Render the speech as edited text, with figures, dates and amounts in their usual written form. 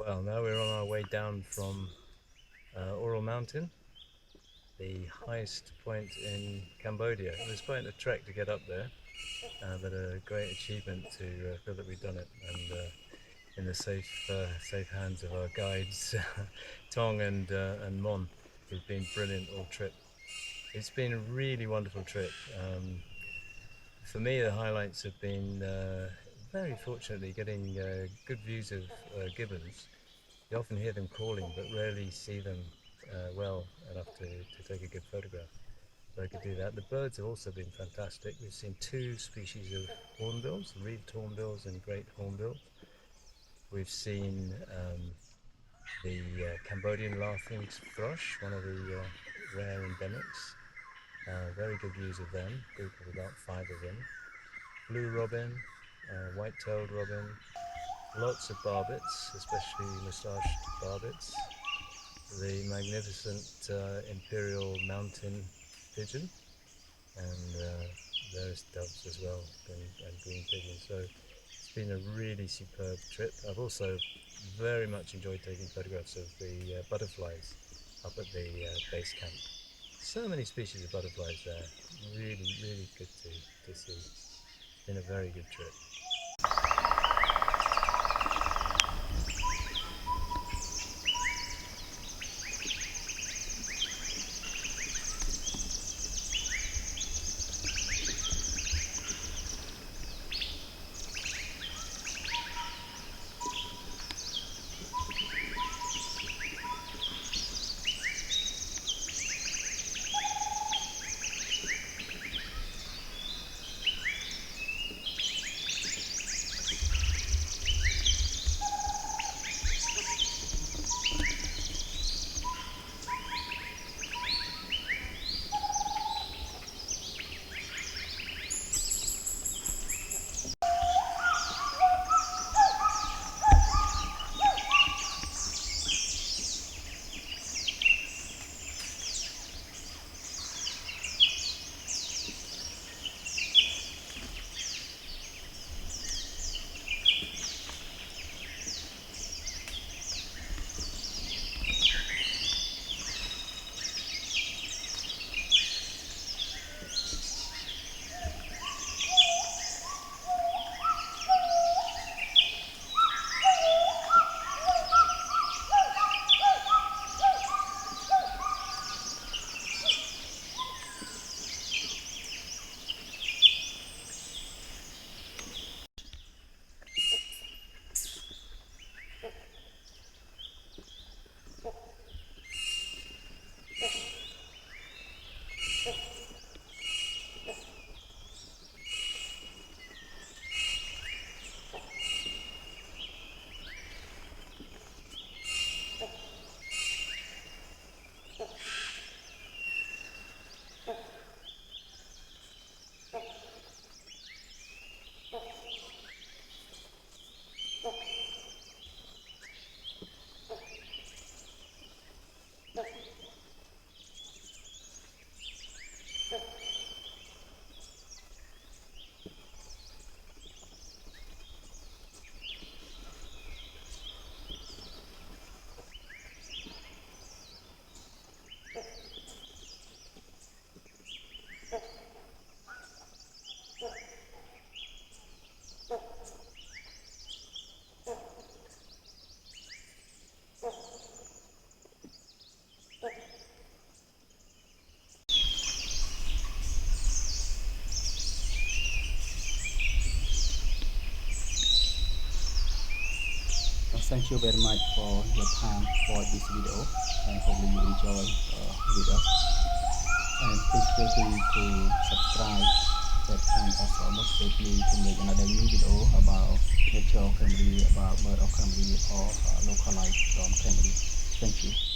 Well, now we're on our way down from Aural Mountain, the highest point in Cambodia. It was quite a trek to get up there, but a great achievement to feel that we've done it, and in the safe hands of our guides, Thong and Mon, who've been brilliant all trip. It's been a really wonderful trip. For me, the highlights have been very fortunately getting good views of gibbons. You often hear them calling, but rarely see them well enough to take a good photograph. So I could do that. The birds have also been fantastic. We've seen two species of hornbills, wreathed hornbills and great hornbills. We've seen the Cambodian Laughingthrush, one of the rare endemics. Very good views of them, a group of about 5 of them. Blue robin, white-tailed robin, lots of barbets, especially moustached barbets. The magnificent imperial mountain pigeon, and various doves as well, and green pigeons. So it's been a really superb trip. I've also very much enjoyed taking photographs of the butterflies up at the base camp. So many species of butterflies there. Really good to see. It's been a very good trip. Thank you very much for your time for this video, and hopefully you enjoy with us. And please feel free to subscribe that can also motivate me to make another new video about nature of Cambodia, about bird of Cambodia, or local life from Cambodia. Thank you.